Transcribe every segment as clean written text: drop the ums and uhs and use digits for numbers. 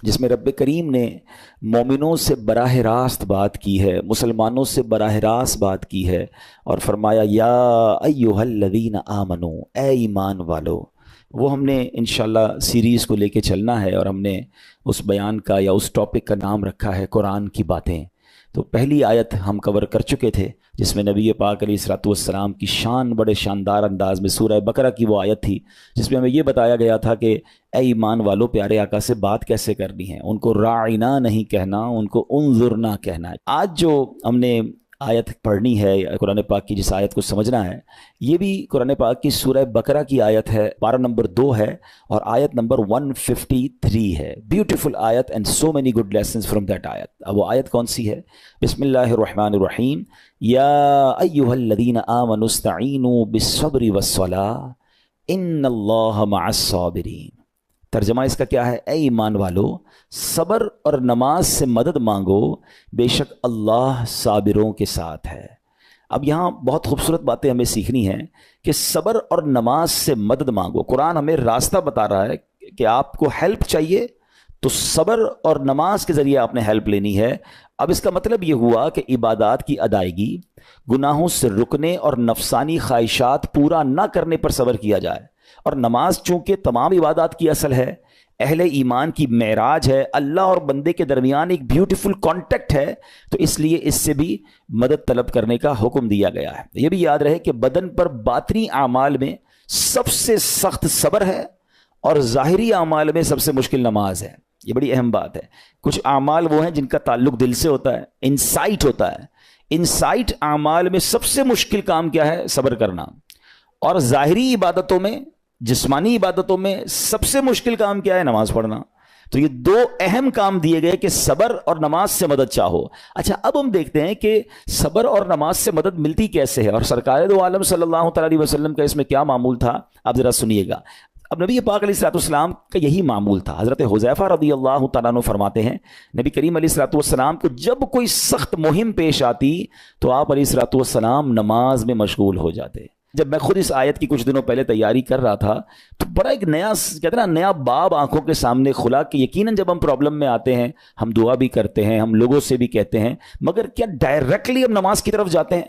جس میں رب کریم نے مومنوں سے براہ راست بات کی ہے، مسلمانوں سے براہ راست بات کی ہے، اور فرمایا یا ایھا الذین آمنو، اے ایمان والو۔ وہ ہم نے انشاءاللہ سیریز کو لے کے چلنا ہے، اور ہم نے اس بیان کا یا اس ٹاپک کا نام رکھا ہے قرآن کی باتیں۔ تو پہلی آیت ہم کور کر چکے تھے جس میں نبی پاک علیہ الصلوۃ والسلام کی شان بڑے شاندار انداز میں، سورہ بقرہ کی وہ آیت تھی جس میں ہمیں یہ بتایا گیا تھا کہ اے ایمان والو، پیارے آقا سے بات کیسے کرنی ہے، ان کو راعنا نہیں کہنا، ان کو انظرنا کہنا ہے۔ آج جو ہم نے آیت پڑھنی ہے قرآن پاک کی، جس آیت کو سمجھنا ہے، یہ بھی قرآن پاک کی سورہ بقرہ کی آیت ہے، پارہ نمبر 2 ہے اور آیت نمبر 153 ہے۔ بیوٹیفل آیت and so many good lessons from that آیت۔ اب وہ آیت کون سی ہے؟ بسم اللہ الرحمن الرحیم، یا ایھا الذین آمنوا استعینوا بالصبر والصلاۃ ان اللہ مع الصابرین۔ ترجمہ اس کا کیا ہے؟ اے ایمان والو، صبر اور نماز سے مدد مانگو، بے شک اللہ صابروں کے ساتھ ہے۔ اب یہاں بہت خوبصورت باتیں ہمیں سیکھنی ہیں کہ صبر اور نماز سے مدد مانگو۔ قرآن ہمیں راستہ بتا رہا ہے کہ آپ کو ہیلپ چاہیے تو صبر اور نماز کے ذریعے آپ نے ہیلپ لینی ہے۔ اب اس کا مطلب یہ ہوا کہ عبادات کی ادائیگی، گناہوں سے رکنے اور نفسانی خواہشات پورا نہ کرنے پر صبر کیا جائے۔ اور نماز چونکہ تمام عبادات کی اصل ہے، اہل ایمان کی معراج ہے، اللہ اور بندے کے درمیان ایک بیوٹیفل کانٹیکٹ ہے، تو اس لیے اس سے بھی مدد طلب کرنے کا حکم دیا گیا ہے۔ یہ بھی یاد رہے کہ بدن پر باطنی اعمال میں سب سے سخت صبر ہے اور ظاہری اعمال میں سب سے مشکل نماز ہے۔ یہ بڑی اہم بات ہے۔ کچھ اعمال وہ ہیں جن کا تعلق دل سے ہوتا ہے، انسائٹ ہوتا ہے۔ انسائٹ اعمال میں سب سے مشکل کام کیا ہے؟ صبر کرنا۔ اور ظاہری عبادتوں میں، جسمانی عبادتوں میں سب سے مشکل کام کیا ہے؟ نماز پڑھنا۔ تو یہ دو اہم کام دیے گئے کہ صبر اور نماز سے مدد چاہو۔ اچھا، اب ہم دیکھتے ہیں کہ صبر اور نماز سے مدد ملتی کیسے ہے، اور سرکار دو عالم صلی اللہ تعالی علیہ وسلم کا اس میں کیا معمول تھا، آپ ذرا سنیے گا۔ اب نبی پاک علیہ الصلوۃ والسلام کا یہی معمول تھا۔ حضرت حذیفہ رضی اللہ تعالیٰ عنہ فرماتے ہیں، نبی کریم علیہ الصلوۃ والسلام کو جب کوئی سخت مہم پیش آتی تو آپ علیہ الصلوۃ والسلام نماز میں مشغول ہو جاتے۔ جب میں خود اس آیت کی کچھ دنوں پہلے تیاری کر رہا تھا تو بڑا ایک نیا، کہتے ہیں نا، نیا باب آنکھوں کے سامنے کھلا کہ یقیناً جب ہم پرابلم میں آتے ہیں ہم دعا بھی کرتے ہیں، ہم لوگوں سے بھی کہتے ہیں، مگر کیا ڈائریکٹلی ہم نماز کی طرف جاتے ہیں؟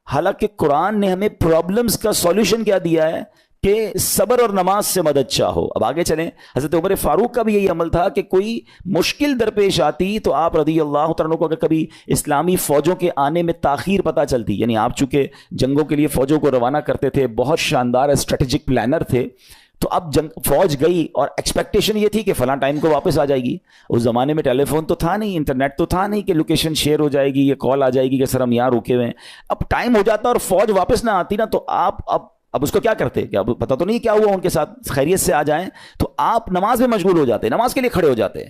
حالانکہ قرآن نے ہمیں پرابلمز کا سولوشن کیا دیا ہے کہ صبر اور نماز سے مدد چاہو۔ اب آگے چلیں، حضرت عمر فاروق کا بھی یہی عمل تھا کہ کوئی مشکل درپیش آتی تو آپ رضی اللہ تعالیٰ کو، اگر کبھی اسلامی فوجوں کے آنے میں تاخیر پتہ چلتی، یعنی آپ چونکہ جنگوں کے لیے فوجوں کو روانہ کرتے تھے، بہت شاندار اسٹریٹجک پلانر تھے، تو اب فوج گئی اور ایکسپیکٹیشن یہ تھی کہ فلاں ٹائم کو واپس آ جائے گی۔ اس زمانے میں ٹیلی فون تو تھا نہیں، انٹرنیٹ تو تھا نہیں کہ لوکیشن شیئر ہو جائے گی یا کال آ جائے گی کہ سر ہم یہاں رکے ہوئے ہیں۔ اب ٹائم ہو جاتا اور فوج واپس نہ آتی نا، تو آپ اب اس کو کیا کرتے کہ اب پتہ تو نہیں کیا ہوا، ان کے ساتھ خیریت سے آ جائیں، تو آپ نماز میں مشغول ہو جاتے، نماز کے لیے کھڑے ہو جاتے۔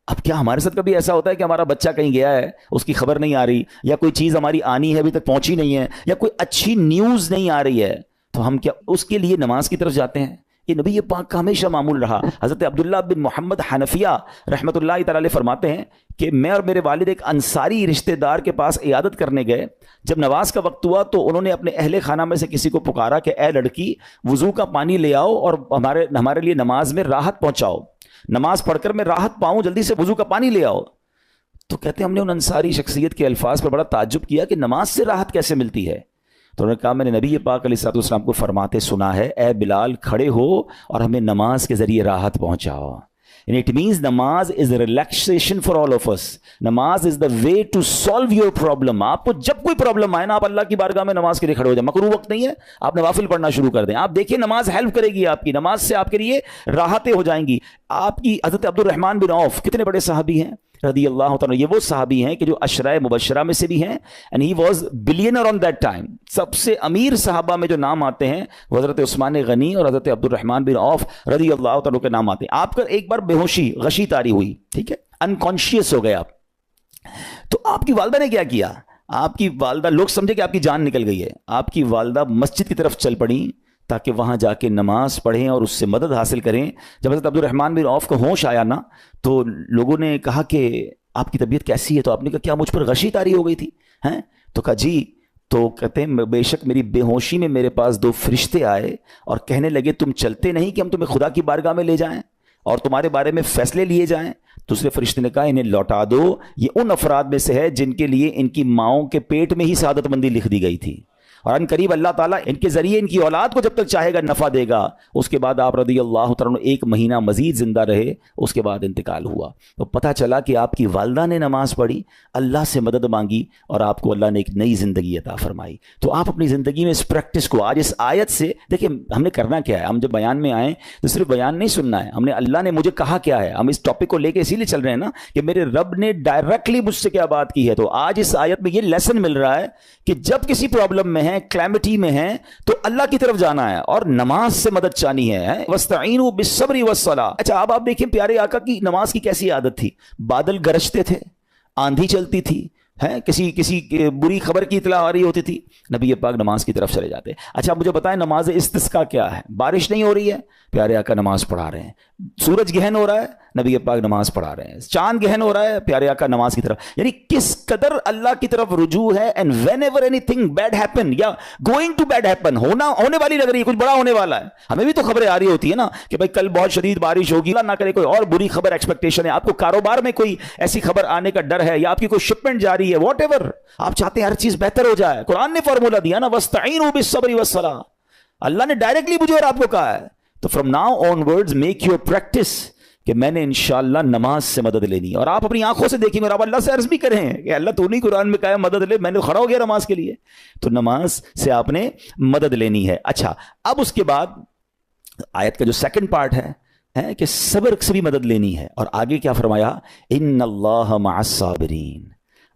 اب کیا ہمارے ساتھ کبھی ایسا ہوتا ہے کہ ہمارا بچہ کہیں گیا ہے، اس کی خبر نہیں آ رہی، یا کوئی چیز ہماری آنی ہے ابھی تک پہنچی نہیں ہے، یا کوئی اچھی نیوز نہیں آ رہی ہے، تو ہم کیا اس کے لیے نماز کی طرف جاتے ہیں؟ یہ نبی پاک کا ہمیشہ معمول رہا۔ حضرت عبداللہ بن محمد حنفیہ رحمۃ اللہ تعالی علیہ فرماتے ہیں کہ میں اور میرے والد ایک انصاری رشتہ دار کے پاس عیادت کرنے گئے۔ جب نماز کا وقت ہوا تو انہوں نے اپنے اہل خانہ میں سے کسی کو پکارا کہ اے لڑکی، وضو کا پانی لے آؤ اور ہمارے لیے نماز میں راحت پہنچاؤ، نماز پڑھ کر میں راحت پاؤں، جلدی سے وضو کا پانی لے آؤ۔ تو کہتے ہیں ہم نے ان انصاری شخصیت کے الفاظ پر بڑا تعجب کیا کہ نماز سے راحت کیسے ملتی ہے؟ تو انہوں نے کہا میں نے نبی پاک علیہ الصلوۃ والسلام کو فرماتے سنا ہے، اے بلال کھڑے ہو اور ہمیں نماز کے ذریعے راحت پہنچاؤ۔ And it means نماز is a relaxation for all of us. نماز is the way to solve your problem. آپ کو جب کوئی پرابلم آئے نا، آپ اللہ کی بارگاہ میں نماز کے لیے کھڑے ہو جائیں۔ مکروہ وقت نہیں ہے، آپ نوافل پڑھنا شروع کر دیں۔ آپ دیکھیں نماز ہیلپ کرے گی آپ کی، نماز سے آپ کے لیے راحتیں ہو جائیں گی۔ آپ کی حضرت عبد الرحمن بن عوف کتنے بڑے صحابی ہیں رضی اللہ تعالیٰ، یہ وہ صحابی ہیں کہ جو عشرۂ مبشرہ میں سے بھی ہیں، and he was billionaire on that time۔ سب سے امیر صحابہ میں جو نام آتے ہیں وہ حضرت عثمان غنی اور حضرت عبد الرحمن بن عوف رضی اللہ تعالیٰ کے نام آتے ہیں۔ آپ کا ایک بار بے ہوشی، غشی طاری ہوئی، ٹھیک ہے، انکانشیس ہو گئے آپ، تو آپ کی والدہ نے کیا کیا؟ آپ کی والدہ، لوگ سمجھے کہ آپ کی جان نکل گئی ہے، آپ کی والدہ مسجد کی طرف چل پڑیں تاکہ وہاں جا کے نماز پڑھیں اور اس سے مدد حاصل کریں۔ جب حضرت عبد الرحمن بن عوف کو ہوش آیا نا، تو لوگوں نے کہا کہ آپ کی طبیعت کیسی ہے؟ تو آپ نے کہا کیا مجھ پر غشی طاری ہو گئی تھی ہیں؟ تو کہا جی۔ تو کہتے ہیں بے شک میری بے ہوشی میں میرے پاس دو فرشتے آئے اور کہنے لگے تم چلتے نہیں کہ ہم تمہیں خدا کی بارگاہ میں لے جائیں؟ اور تمہارے بارے میں فیصلے لیے جائیں. دوسرے فرشتے نے کہا انہیں لوٹا دو, یہ ان افراد میں سے ہے جن کے لیے ان کی ماؤں کے پیٹ میں ہی سعادت مندی لکھ دی گئی تھی, اور ان قریب اللہ تعالیٰ ان کے ذریعے ان کی اولاد کو جب تک چاہے گا نفع دے گا. اس کے بعد آپ رضی اللہ تعالیٰ عنہ 1 مہینہ مزید زندہ رہے, اس کے بعد انتقال ہوا. تو پتہ چلا کہ آپ کی والدہ نے نماز پڑھی, اللہ سے مدد مانگی, اور آپ کو اللہ نے ایک نئی زندگی عطا فرمائی. تو آپ اپنی زندگی میں اس پریکٹس کو آج اس آیت سے دیکھیں. ہم نے کرنا کیا ہے, ہم جب بیان میں آئیں تو صرف بیان نہیں سننا ہے, ہم نے اللہ نے مجھے کہا کیا ہے. ہم اس ٹاپک کو لے کے اسی لیے چل رہے ہیں نا کہ میرے رب نے ڈائریکٹلی مجھ سے کیا بات کی ہے. تو آج اس آیت میں یہ لیسن مل رہا ہے کہ جب کسی پرابلم میں ہے, کلیمٹی میں ہیں, تو اللہ کی طرف جانا ہے اور نماز سے مدد چاہنی ہے. وَاسْتَعِينُوا بِالصَّبْرِ وَالصَّلَاةِ. اچھا اب آپ دیکھیں پیارے آقا کی نماز کی کیسی عادت تھی. بادل گرجتے تھے, آندھی چلتی تھی, کسی بری خبر کی اطلاع آ رہی ہوتی تھی, نبی پاک نماز کی طرف چلے جاتے. اچھا مجھے بتائیں نماز استسقاء کیا ہے؟ بارش نہیں ہو رہی ہے, پیارے آقا نماز پڑھا رہے ہیں. سورج گہن ہو رہا ہے, نبی پاک نماز پڑھا رہے ہیں. چاند گہن ہو رہا ہے, پیارے آقا نماز کی طرف. یعنی کس قدر اللہ کی طرف رجوع ہے. And whenever anything bad happen یا گوئنگ ٹو بیڈ ہیپن, ہونے والی لگ رہی ہے, کچھ بڑا ہونے والا ہے. ہمیں بھی تو خبریں آ رہی ہوتی ہے نا کہ بھائی کل بہت شدید بارش ہوگی, اللہ نہ کرے کوئی اور بری خبر ایکسپیکٹیشن ہے, آپ کو کاروبار میں کوئی ایسی خبر آنے کا ڈر ہے, یا آپ کی کوئی شپمنٹ جاری ہے, واٹ ایور آپ چاہتے ہیں ہر چیز بہتر ہو جائے. قرآن نے فارمولہ دیا نا, وَاسْتَعِينُوا بِالصَّبْرِ وَالصَّلَاةِ. اللہ نے ڈائریکٹلی مجھے اور آپ کو کہا ہے. تو from now on words make your practice کہ میں نے انشاءاللہ نماز سے مدد لینی ہے. اور آپ اپنی آنکھوں سے دیکھیں اور آپ اللہ سے عرض بھی کریں کہ اللہ تو نہیں قرآن میں کہا ہے مدد لے, میں نے کھڑا ہو گیا نماز کے لیے. تو نماز سے آپ نے مدد لینی ہے. اچھا اب اس کے بعد آیت کا جو سیکنڈ پارٹ ہے کہ صبر سے بھی مدد لینی ہے. اور آگے کیا فرمایا, ان اللہ مع الصابرین,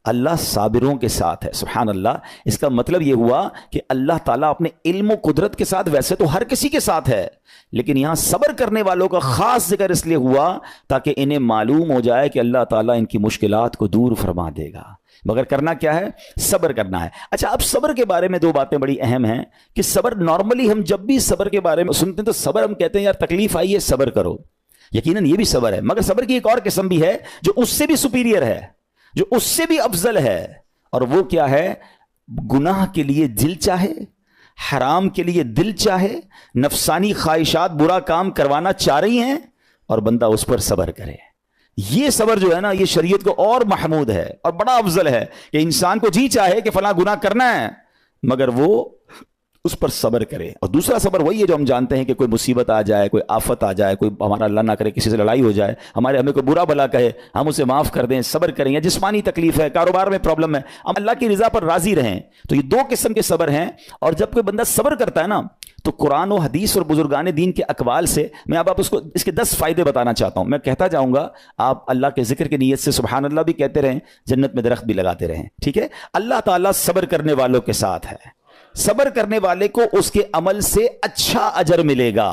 اللہ صابروں کے ساتھ ہے. سبحان اللہ. اس کا مطلب یہ ہوا کہ اللہ تعالیٰ اپنے علم و قدرت کے ساتھ ویسے تو ہر کسی کے ساتھ ہے, لیکن یہاں صبر کرنے والوں کا خاص ذکر اس لیے ہوا تاکہ انہیں معلوم ہو جائے کہ اللہ تعالیٰ ان کی مشکلات کو دور فرما دے گا. مگر کرنا کیا ہے؟ صبر کرنا ہے. اچھا اب صبر کے بارے میں 2 باتیں بڑی اہم ہیں کہ صبر نارملی ہم جب بھی صبر کے بارے میں سنتے ہیں تو صبر ہم کہتے ہیں یار تکلیف آئی ہے صبر کرو, یقیناً یہ بھی صبر ہے, مگر صبر کی ایک اور قسم بھی ہے جو اس سے بھی سپیریئر ہے, جو اس سے بھی افضل ہے. اور وہ کیا ہے؟ گناہ کے لیے دل چاہے, حرام کے لیے دل چاہے, نفسانی خواہشات برا کام کروانا چاہ رہی ہیں اور بندہ اس پر صبر کرے. یہ صبر جو ہے نا یہ شریعت کو اور محمود ہے اور بڑا افضل ہے کہ انسان کو جی چاہے کہ فلاں گناہ کرنا ہے مگر وہ اس پر صبر کرے. اور دوسرا صبر وہی ہے جو ہم جانتے ہیں کہ کوئی مصیبت آ جائے, کوئی آفت آ جائے, کوئی ہمارا اللہ نہ کرے کسی سے لڑائی ہو جائے, ہمیں کوئی برا بھلا کہے, ہم اسے معاف کر دیں, صبر کریں. یا جسمانی تکلیف ہے, کاروبار میں پرابلم ہے, ہم اللہ کی رضا پر راضی رہیں. تو یہ 2 قسم کے صبر ہیں. اور جب کوئی بندہ صبر کرتا ہے نا تو قرآن و حدیث اور بزرگان دین کے اقوال سے میں اب اس کو اس کے 10 فائدے بتانا چاہتا ہوں. میں کہتا جاؤں گا, آپ اللہ کے ذکر کی نیت سے سبحان اللہ بھی کہتے رہیں, جنت میں درخت بھی لگاتے رہیں. ٹھیک ہے. اللہ تعالیٰ صبر کرنے والوں کے ساتھ ہے. صبر کرنے والے کو اس کے عمل سے اچھا اجر ملے گا,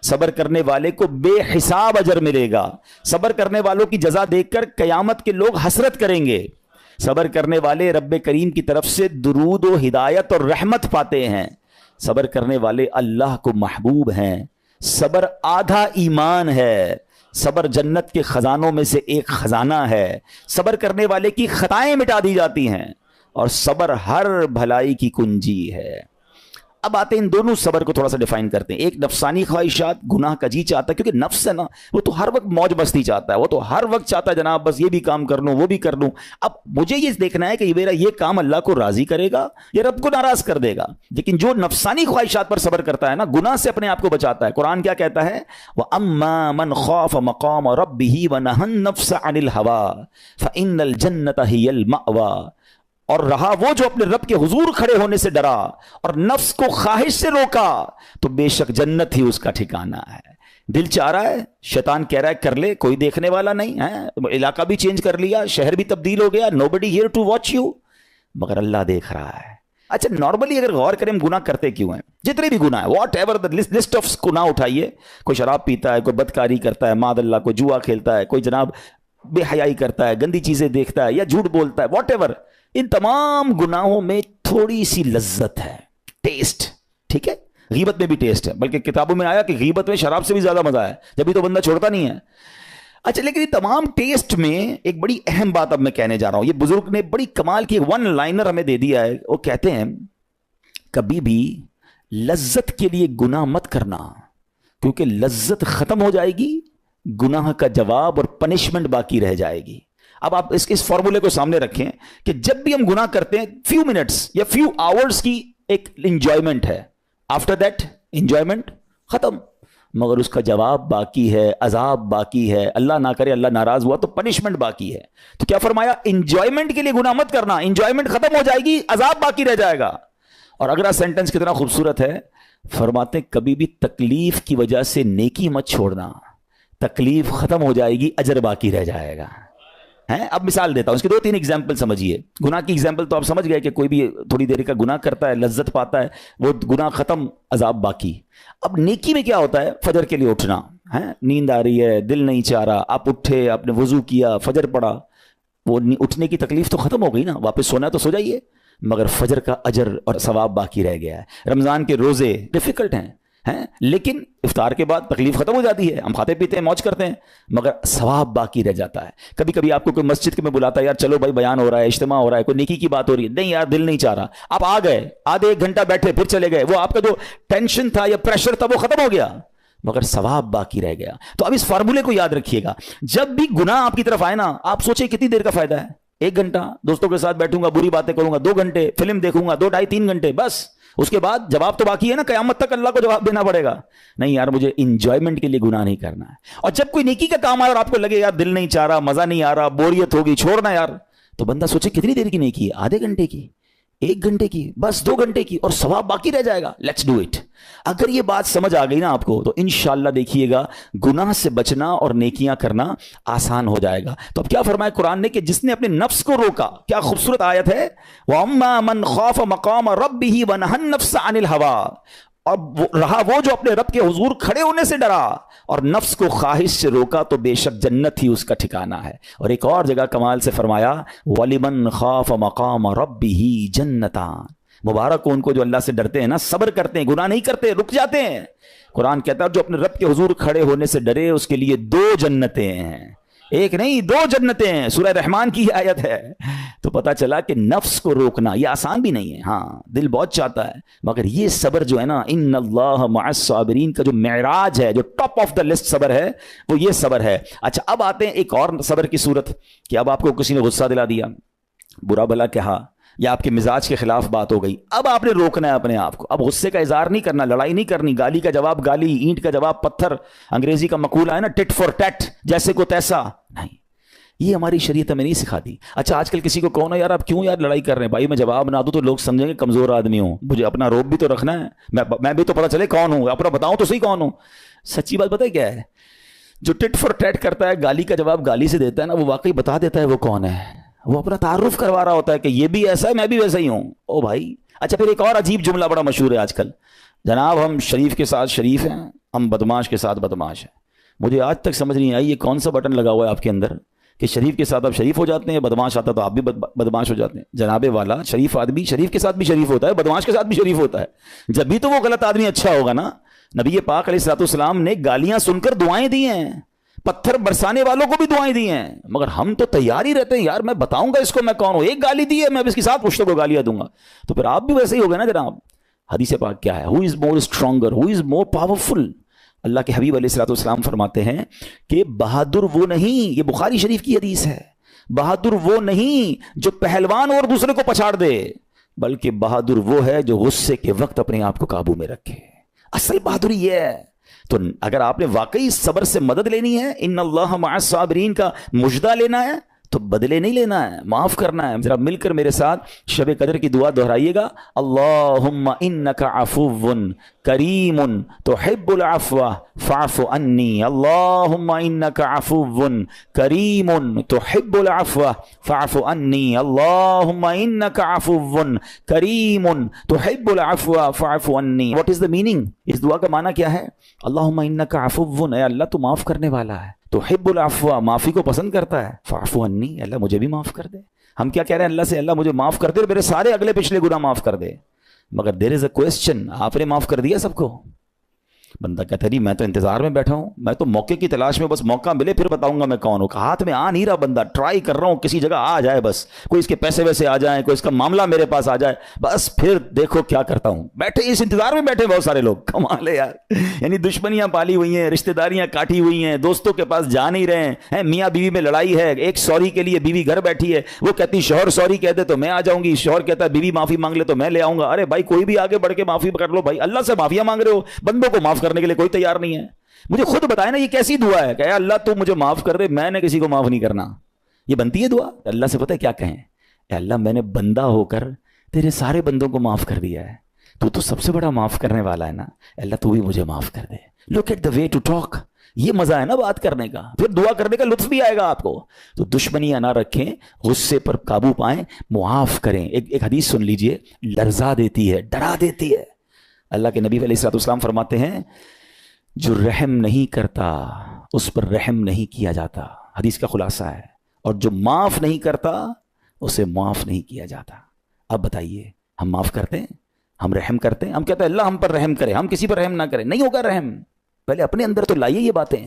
صبر کرنے والے کو بے حساب اجر ملے گا, صبر کرنے والوں کی جزا دیکھ کر قیامت کے لوگ حسرت کریں گے. صبر کرنے والے رب کریم کی طرف سے درود و ہدایت اور رحمت پاتے ہیں. صبر کرنے والے اللہ کو محبوب ہیں. صبر آدھا ایمان ہے. صبر جنت کے خزانوں میں سے ایک خزانہ ہے. صبر کرنے والے کی خطائیں مٹا دی جاتی ہیں اور صبر ہر بھلائی کی کنجی ہے. اب آتے ہیں ان دونوں صبر کو تھوڑا سا ڈیفائن کرتے ہیں. ایک نفسانی خواہشات, گناہ کا جی چاہتا ہے, کیونکہ نفس ہے نا وہ تو ہر وقت موج مستی چاہتا ہے, وہ تو ہر وقت چاہتا ہے جناب بس یہ بھی کام کر لوں وہ بھی کر لوں. اب مجھے یہ دیکھنا ہے کہ میرا یہ کام اللہ کو راضی کرے گا یا رب کو ناراض کر دے گا. لیکن جو نفسانی خواہشات پر صبر کرتا ہے نا, گناہ سے اپنے آپ کو بچاتا ہے, قرآن کیا کہتا ہے, وَأَمَّا مَنْ خَافَ مَقَامَ رَبِّهِ وَنَهَى النَّفْسَ عَنِ الْهَوَىٰ فَإِنَّ الْجَنَّةَ هِيَ الْمَأْوَىٰ. اور رہا وہ جو اپنے رب کے حضور کھڑے ہونے سے ڈرا اور نفس کو خواہش سے روکا تو بے شک جنت ہی اس کا ٹھکانہ ہے. دل چاہ رہا ہے, شیطان کہہ رہا ہے کر لے, کوئی دیکھنے والا نہیں ہے, علاقہ بھی چینج کر لیا, شہر بھی تبدیل ہو گیا, nobody here to watch you, مگر اللہ دیکھ رہا ہے. اچھا نارملی اگر غور کریں گناہ کرتے کیوں ہیں, جتنے بھی گناہ ہیں, واٹ ایور لسٹ آف گناہ اٹھائیے, کوئی شراب پیتا ہے, کوئی بدکاری کرتا ہے, معاذ اللہ, کوئی جوا کھیلتا ہے, کوئی جناب بے حیائی کرتا ہے, گندی چیزیں دیکھتا ہے یا جھوٹ بولتا ہے, واٹ ایور, ان تمام گناہوں میں تھوڑی سی لذت ہے, ٹیسٹ. ٹھیک ہے, غیبت میں بھی ٹیسٹ ہے, بلکہ کتابوں میں آیا کہ غیبت میں شراب سے بھی زیادہ مزہ ہے, جبھی تو بندہ چھوڑتا نہیں ہے. اچھا لیکن یہ تمام ٹیسٹ میں ایک بڑی اہم بات اب میں کہنے جا رہا ہوں. یہ بزرگ نے بڑی کمال کی 1 لائنر ہمیں دے دیا ہے. وہ کہتے ہیں کبھی بھی لذت کے لیے گناہ مت کرنا, کیونکہ لذت ختم ہو جائے گی, گناہ کا جواب اور پنشمنٹ باقی رہ جائے گی. اب آپ اس فارمولے کو سامنے رکھیں کہ جب بھی ہم گناہ کرتے ہیں فیو منٹس یا فیو آورز کی ایک انجوائمنٹ ہے, آفٹر دیٹ انجوائمنٹ ختم, مگر اس کا جواب باقی ہے, عذاب باقی ہے, اللہ نہ کرے اللہ ناراض ہوا تو پنشمنٹ باقی ہے. تو کیا فرمایا, انجوائمنٹ کے لیے گناہ مت کرنا, انجوائمنٹ ختم ہو جائے گی, عذاب باقی رہ جائے گا. اور اگلا سینٹنس کتنا خوبصورت ہے, فرماتے کبھی بھی تکلیف کی وجہ سے نیکی مت چھوڑنا, تکلیف ختم ہو جائے گی, اجر باقی رہ جائے گا. اب مثال دیتا ہوں, اس کی 2-3 ایگزامپل سمجھیے. گناہ کی ایگزامپل تو آپ سمجھ گئے کہ کوئی بھی تھوڑی دیر کا گناہ کرتا ہے, لذت پاتا ہے, وہ گناہ ختم, عذاب باقی. اب نیکی میں کیا ہوتا ہے, فجر کے لیے اٹھنا, نیند آ رہی ہے, دل نہیں چاہ رہا, آپ اٹھے, آپ نے وضو کیا, فجر پڑھا, وہ اٹھنے کی تکلیف تو ختم ہو گئی نا, واپس سونا ہے تو سو جائیے, مگر فجر کا اجر اور ثواب باقی رہ گیا ہے. رمضان کے روزے ڈیفیکلٹ ہیں, لیکن افطار کے بعد تکلیف ختم ہو جاتی ہے, ہم کھاتے پیتے ہیں, موج کرتے ہیں, مگر ثواب باقی رہ جاتا ہے. کبھی کبھی آپ کو کوئی مسجد میں بلاتا ہے, یار چلو بھائی بیان ہو رہا ہے, اجتماع ہو رہا ہے, کوئی نیکی کی بات ہو رہی ہے, نہیں یار دل نہیں چاہ رہا, آپ آ گئے, آدھے 1 گھنٹہ بیٹھے, پھر چلے گئے, وہ آپ کا جو ٹینشن تھا یا پریشر تھا وہ ختم ہو گیا, مگر ثواب باقی رہ گیا. تو اب اس فارمولے کو یاد رکھیے گا, جب بھی گناہ آپ کی طرف آئے نا, آپ سوچیں کتنی دیر کا فائدہ ہے, 1 گھنٹہ دوستوں کے ساتھ بیٹھوں گا, بری باتیں کروں گا, 2 گھنٹے فلم دیکھوں گا, 2 ڈھائی 3 گھنٹے, بس اس کے بعد جواب تو باقی ہے نا, قیامت تک اللہ کو جواب دینا پڑے گا. نہیں یار مجھے انجوائمنٹ کے لیے گناہ نہیں کرنا ہے. اور جب کوئی نیکی کا کام آئے اور آپ کو لگے یار دل نہیں چاہ رہا, مزہ نہیں آ رہا, بوریت ہوگی, چھوڑنا یار, تو بندہ سوچے کتنی دیر کی نیکی ہے, آدھے گھنٹے کی, 1 گھنٹے کی, بس 2 گھنٹے کی, اور ثواب باقی رہ جائے گا. Let's do it. اگر یہ بات سمجھ آ گئی نا آپ کو, تو انشاءاللہ دیکھیے گا گناہ سے بچنا اور نیکیاں کرنا آسان ہو جائے گا. تو اب کیا فرمایا قرآن نے کہ جس نے اپنے نفس کو روکا, کیا خوبصورت آیت ہے, وَأَمَّا مَنْ خَافَ مَقَامَ رَبِّهِ وَنَهَى النَّفْسَ عَنِ الْهَوَىٰ, اور رہا وہ جو اپنے رب کے حضور کھڑے ہونے سے ڈرا اور نفس کو خواہش سے روکا, تو بے شک جنت ہی اس کا ٹھکانہ ہے. اور ایک اور جگہ کمال سے فرمایا, وَلِمَنْ خَافَ مَقَامَ رَبِّهِ جَنَّتَانِ, مبارک ہو ان کو جو اللہ سے ڈرتے ہیں نا, صبر کرتے ہیں, گناہ نہیں کرتے, رک جاتے ہیں. قرآن کہتا ہے جو اپنے رب کے حضور کھڑے ہونے سے ڈرے اس کے لیے 2 جنتیں ہیں, 1 نہیں 2 جنتیں ہیں. سورہ رحمان کی آیت ہے. تو پتا چلا کہ نفس کو روکنا یہ آسان بھی نہیں ہے, ہاں دل بہت چاہتا ہے, مگر یہ صبر جو ہے نا, ان اللہ مع الصابرین کا جو معراج ہے, جو ٹاپ آف دا لسٹ صبر ہے, وہ یہ صبر ہے. اچھا اب آتے ہیں ایک اور صبر کی صورت, کہ اب آپ کو کسی نے غصہ دلا دیا, برا بھلا کہا, یا آپ کے مزاج کے خلاف بات ہو گئی, اب آپ نے روکنا ہے اپنے آپ کو. اب غصے کا اظہار نہیں کرنا, لڑائی نہیں کرنی, گالی کا جواب گالی, اینٹ کا جواب پتھر, انگریزی کا مقولہ ہے نا ٹٹ فور ٹیٹ, جیسے کو تیسا نہیں, یہ ہماری شریعت ہمیں نہیں سکھاتی. اچھا آج کل کسی کو کہو نا یار آپ کیوں یار لڑائی کر رہے ہیں, بھائی میں جواب نہ دوں تو لوگ سمجھیں گے کمزور آدمی ہوں, مجھے اپنا روب بھی تو رکھنا ہے, میں بھی تو پتہ چلے کون ہوں, اپنا بتاؤں تو صحیح کون ہوں. سچی بات پتہ ہے کیا ہے, جو ٹٹ فور ٹیٹ کرتا ہے, گالی کا جواب گالی سے دیتا ہے نا, وہ واقعی بتا دیتا ہے وہ کون ہے, وہ اپنا تعارف کروا رہا ہوتا ہے کہ یہ بھی ایسا ہے, میں بھی ویسا ہی ہوں. او بھائی. اچھا پھر ایک اور عجیب جملہ بڑا مشہور ہے آج کل, جناب ہم شریف کے ساتھ شریف ہیں, ہم بدماش کے ساتھ بدماش ہیں. مجھے آج تک سمجھ نہیں آئی یہ کون سا بٹن لگا ہوا ہے آپ کے اندر کہ شریف کے ساتھ آپ شریف ہو جاتے ہیں, بدماش آتا تو آپ بھی بدماش ہو جاتے ہیں. جناب والا, شریف آدمی شریف کے ساتھ بھی شریف ہوتا ہے, بدماش کے ساتھ بھی شریف ہوتا ہے. جب بھی تو وہ غلط آدمی اچھا ہوگا نا. نبی پاک علیہ الصلوۃ والسلام نے گالیاں سن کر دعائیں دی ہیں, پتھر برسانے والوں کو بھی دعائیں دی ہیں, مگر ہم تو تیار ہی رہتے ہیں یار میں بتاؤں گا اس کو میں کون ہوں, ایک گالی دی ہے میں اس کے ساتھ پشتوں کو گالیاں دوں گا. تو پھر آپ بھی ویسے ہی ہو گئے نا جناب. حدیث پاک کیا ہے, ہو از مور اسٹرانگر, ہو از مور پاورفل. اللہ کے حبیب علیہ الصلوۃ والسلام فرماتے ہیں کہ بہادر وہ نہیں, یہ بخاری شریف کی حدیث ہے, بہادر وہ نہیں جو پہلوان اور دوسرے کو پچھاڑ دے, بلکہ بہادر وہ ہے جو غصے کے وقت اپنے آپ کو قابو میں رکھے. اصل بہادری یہ ہے. تو اگر آپ نے واقعی صبر سے مدد لینی ہے, ان اللہ مع الصابرین کا مجدہ لینا ہے, تو بدلے نہیں لینا ہے, معاف کرنا ہے. ذرا مل کر میرے ساتھ شب قدر کی دعا دہرائیے گا, اللہم انک عفو کریم تحب العفو فاعف عنی, اللہم انک عفو کریم تحب العفو فاعف عنی, اللہم انک عفو کریم تحب العفو فاعف عنی. واٹ از دا میننگ, اس دعا کا معنی کیا ہے؟ اللہم انک عفو, اے اللہ تو معاف کرنے والا ہے, تحب العفو, معافی کو پسند کرتا ہے, فاعف عنی, اللہ مجھے بھی معاف کر دے. ہم کیا کہہ رہے ہیں اللہ سے, اللہ مجھے معاف کر دے اور میرے سارے اگلے پچھلے گناہ معاف کر دے. مگر دیر از اے کوسچن, آپ نے معاف کر دیا سب کو؟ بندہ کہتا ہے جی میں تو انتظار میں بیٹھا ہوں, میں تو موقع کی تلاش میں, بس موقع ملے پھر بتاؤں گا میں کون ہوں. ہاتھ میں آ نہیں رہا بندہ, ٹرائی کر رہا ہوں کسی جگہ آ جائے, بس کوئی اس کے پیسے ویسے آ جائیں, کوئی اس کا معاملہ میرے پاس آ جائے, بس پھر دیکھو کیا کرتا ہوں. بیٹھے اس انتظار میں بیٹھے بہت سارے لوگ, کمال ہے یار. یعنی دشمنیاں پالی ہوئی ہیں, رشتہ داریاں کاٹی ہوئی ہیں, دوستوں کے پاس جا نہیں رہے ہیں, میاں بیوی میں لڑائی ہے, ایک سوری کے لیے بیوی گھر بیٹھی ہے, وہ کہتی شوہر سوری کہہ دے تو میں آ جاؤں گی, شوہر کہتا ہے بیوی معافی مانگ لے تو میں لے آؤں گا. ارے بھائی کوئی بھی آگے بڑھ کے معافی کر لو بھائی, اللہ سے معافیاں مانگ رہے ہو, بندوں کو معاف کرنے کے لیے کوئی تیار نہیں ہے. مجھے خود بتائے نا یہ کیسی دعا ہے کہ اے اللہ تو مجھے معاف کر دے, میں نے کسی کو معاف نہیں کرنا. یہ بنتی ہے دعا؟ اللہ سے پتہ ہے کیا کہیں, اے اللہ میں نے بندہ ہو کر تیرے سارے بندوں کو معاف کر دیا ہے, تو سب سے بڑا معاف کرنے والا ہے نا, اللہ تو بھی مجھے معاف کر دے. Look at the way to talk, یہ مزہ ہے نا بات کرنے کا, پھر دعا کرنے کا لطف بھی آئے گا آپ کو. تو دشمنیاں نہ رکھیں, غصے پر قابو پائیں, معاف کریں. ایک حدیث سن لیجئے, لرزا دیتی ہے, ڈرا دیتی ہے. اللہ کے نبی علیہ الصلوۃ والسلام فرماتے ہیں جو رحم نہیں کرتا اس پر رحم نہیں کیا جاتا, حدیث کا خلاصہ ہے, اور جو معاف نہیں کرتا اسے معاف نہیں کیا جاتا. اب بتائیے ہم معاف کرتے ہیں, ہم رحم کرتے ہیں؟ ہم کہتے ہیں اللہ ہم پر رحم کرے, ہم کسی پر رحم نہ کریں. نہیں ہوگا رحم, پہلے اپنے اندر تو لائیے یہ باتیں.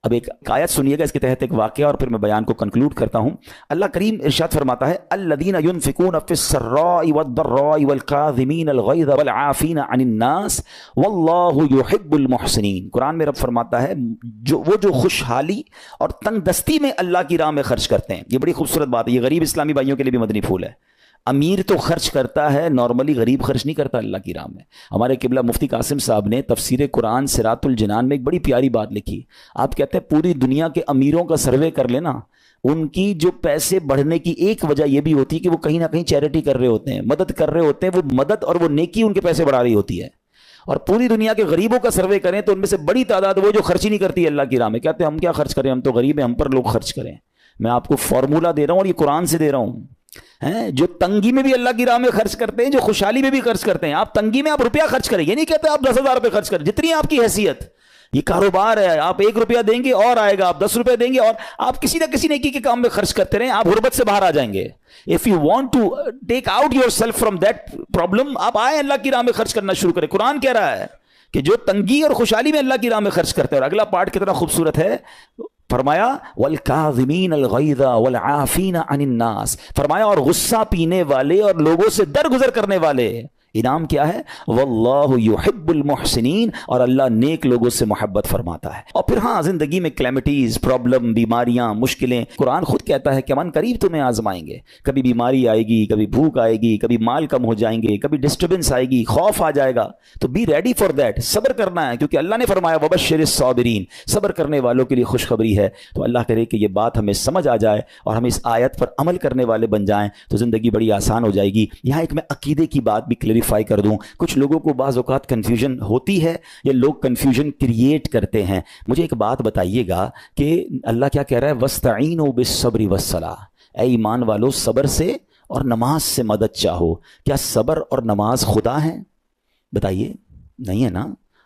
اب ایک آیت سنیے گا اس کے تحت ایک واقعہ, اور پھر میں بیان کو کنکلوڈ کرتا ہوں. اللہ کریم ارشاد فرماتا ہے الذین ينفقون فی السراء والضراء والکاظمین الغیظ والعافین عن الناس واللہ یحب المحسنین. قرآن میں رب فرماتا ہے وہ جو خوشحالی اور تنگ دستی میں اللہ کی راہ میں خرچ کرتے ہیں. یہ بڑی خوبصورت بات ہے, یہ غریب اسلامی بھائیوں کے لیے بھی مدنی پھول ہے. امیر تو خرچ کرتا ہے نارملی, غریب خرچ نہیں کرتا اللہ کی راہ میں. ہمارے قبلہ مفتی قاسم صاحب نے تفسیر قرآن صراط الجنان میں ایک بڑی پیاری بات لکھی. آپ کہتے ہیں پوری دنیا کے امیروں کا سروے کر لینا, ان کی جو پیسے بڑھنے کی ایک وجہ یہ بھی ہوتی ہے کہ وہ کہیں نہ کہیں چیریٹی کر رہے ہوتے ہیں, مدد کر رہے ہوتے ہیں. وہ مدد اور وہ نیکی ان کے پیسے بڑھا رہی ہوتی ہے. اور پوری دنیا کے غریبوں کا سروے کریں تو ان میں سے بڑی تعداد وہ جو خرچ ہی نہیں کرتی اللہ کی راہ میں. کہتے ہیں ہم کیا خرچ کریں, ہم تو غریب ہیں, ہم پر لوگ خرچ کریں. میں آپ کو فارمولہ دے رہا ہوں اور یہ قرآن سے دے رہا ہوں. جو تنگی میں بھی اللہ کی راہ میں خرچ کرتے ہیں, جو خوشحالی میں بھی خرچ کرتے ہیں. آپ تنگی میں آپ روپیہ خرچ کریں, یہ نہیں کہتے آپ 10,000 روپے خرچ کریں, جتنی آپ کی حیثیت. یہ کاروبار ہے, آپ 1 روپیہ دیں گے اور آئے گا, آپ 10 روپے دیں گے اور آپ کسی نہ کسی نیکی کے کام میں خرچ کرتے رہیں, آپ غربت سے باہر آ جائیں گے. If you want to take out yourself from that problem, آپ آئیں اللہ کی راہ میں خرچ کرنا شروع کریں. قرآن کہہ رہا ہے کہ جو تنگی اور خوشحالی میں اللہ کی راہ میں خرچ کرتے ہیں. اور اگلا پارٹ کتنا خوبصورت ہے, فرمایا والکاظمین الغیظ والعافین عن الناس, فرمایا اور غصہ پینے والے اور لوگوں سے درگزر کرنے والے. انعام کیا ہے, واللہ یحب المحسنین, اور اللہ نیک لوگوں سے محبت فرماتا ہے. اور پھر ہاں زندگی میں کلیمٹیز, پرابلم, بیماریاں, مشکلیں, قرآن خود کہتا ہے کہ من قریب تمہیں آزمائیں گے. کبھی بیماری آئے گی, کبھی بھوک آئے گی, کبھی مال کم ہو جائیں گے, کبھی ڈسٹربنس آئے گی, خوف آ جائے گا. تو بی ریڈی فار دیٹ, صبر کرنا ہے, کیونکہ اللہ نے فرمایا وبشر الصابرین, صبر کرنے والوں کے لیے خوشخبری ہے. تو اللہ کرے کہ یہ بات ہمیں سمجھ آ جائے اور ہم اس آیت پر عمل کرنے والے بن جائیں تو زندگی بڑی آسان ہو جائے گی. یہاں ایک میں عقیدے کی بات بھی کلیریفائی کر دوں. کچھ لوگوں کو بعض اوقات کنفیوژن ہوتی ہے یا لوگ کنفیوژن کریٹ کرتے ہیں. مجھے ایک بات بتائیے گا کہ اللہ کیا کہہ رہا ہے, وَاسْتَعِينُوا بِالصَّبْرِ وَالصَّلَاةِ, اے ایمان والو صبر سے اور نماز سے مدد چاہو. کیا صبر اور نماز خدا ہیں؟ بتائیے, نہیں ہے نا,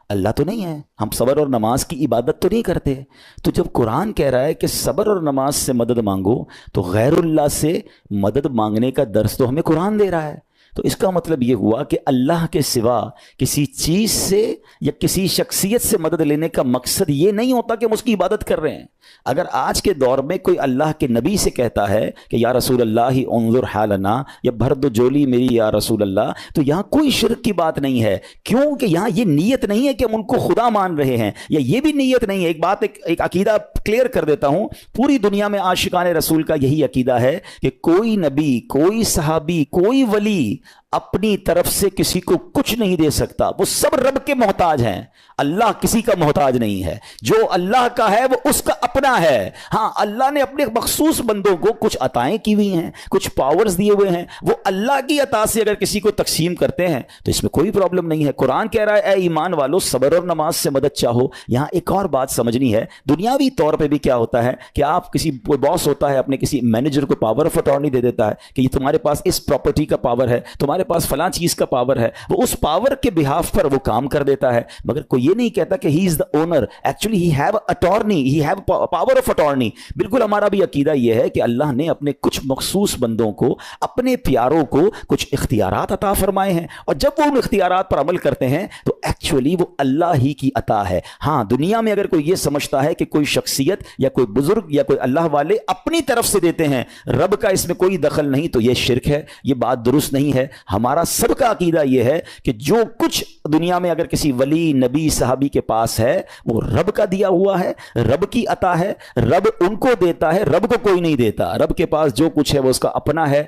اللہ تو نہیں ہے. ہم صبر اور نماز کی عبادت تو نہیں کرتے. تو جب قرآن کہہ رہا ہے کہ صبر اور نماز سے مدد مانگو, تو غیر اللہ سے مدد مانگنے کا درس تو ہمیں قرآن دے رہا ہے. تو اس کا مطلب یہ ہوا کہ اللہ کے سوا کسی چیز سے یا کسی شخصیت سے مدد لینے کا مقصد یہ نہیں ہوتا کہ ہم اس کی عبادت کر رہے ہیں. اگر آج کے دور میں کوئی اللہ کے نبی سے کہتا ہے کہ یا رسول اللہ انظر حالنا, یا بھر دو جولی میری یا رسول اللہ, تو یہاں کوئی شرک کی بات نہیں ہے. کیوں کہ یہاں یہ نیت نہیں ہے کہ ہم ان کو خدا مان رہے ہیں, یا یہ بھی نیت نہیں ہے. ایک بات, ایک عقیدہ کلیئر کر دیتا ہوں. پوری دنیا میں عاشقان رسول کا یہی عقیدہ ہے کہ کوئی نبی, کوئی صحابی, کوئی ولی اپنی طرف سے کسی کو کچھ نہیں دے سکتا. وہ سب رب کے محتاج ہیں, اللہ کسی کا محتاج نہیں ہے. جو اللہ کا ہے وہ اس کا اپنا ہے. ہاں اللہ نے اپنے مخصوص بندوں کو کچھ عطائیں کی ہوئی ہیں, کچھ پاورز دیے ہوئے ہیں, وہ اللہ کی عطا سے اگر کسی کو تقسیم کرتے ہیں تو اس میں کوئی پرابلم نہیں ہے. قرآن کہہ رہا ہے اے ایمان والو صبر اور نماز سے مدد چاہو. یہاں ایک اور بات سمجھنی ہے. دنیاوی طور پہ بھی کیا ہوتا ہے کہ آپ کسی باس ہوتا ہے, اپنے کسی مینیجر کو پاور آف اٹارنی دے دیتا ہے کہ یہ تمہارے پاس اس پراپرٹی کا پاور ہے, تمہارے پاس فلاں چیز کا پاور ہے, وہ اس پاور کے بہاف پر وہ کام کر دیتا ہے, مگر کوئی یہ نہیں کہتا کہ he is the owner. Actually he have attorney, he have power of attorney. بالکل ہمارا بھی عقیدہ یہ ہے کہ اللہ نے اپنے کچھ مخصوص بندوں کو, اپنے پیاروں کو کچھ اختیارات عطا فرمائے ہیں, اور جب وہ ان اختیارات پر عمل کرتے ہیں تو ایکچولی وہ اللہ ہی کی عطا ہے. ہاں, دنیا میں اگر کوئی یہ سمجھتا ہے کہ کوئی شخصیت یا کوئی بزرگ یا کوئی اللہ والے اپنی طرف سے دیتے ہیں, رب کا اس میں کوئی دخل نہیں, تو یہ شرک ہے, یہ بات درست نہیں ہے. ہمارا سب کا عقیدہ یہ ہے کہ جو کچھ دنیا میں اگر کسی ولی, نبی, صحابی کے پاس ہے وہ رب کا دیا ہوا ہے, رب کی عطا ہے, رب ان کو دیتا ہے, رب کو کوئی نہیں دیتا. رب کے پاس جو کچھ ہے وہ اس کا اپنا ہے.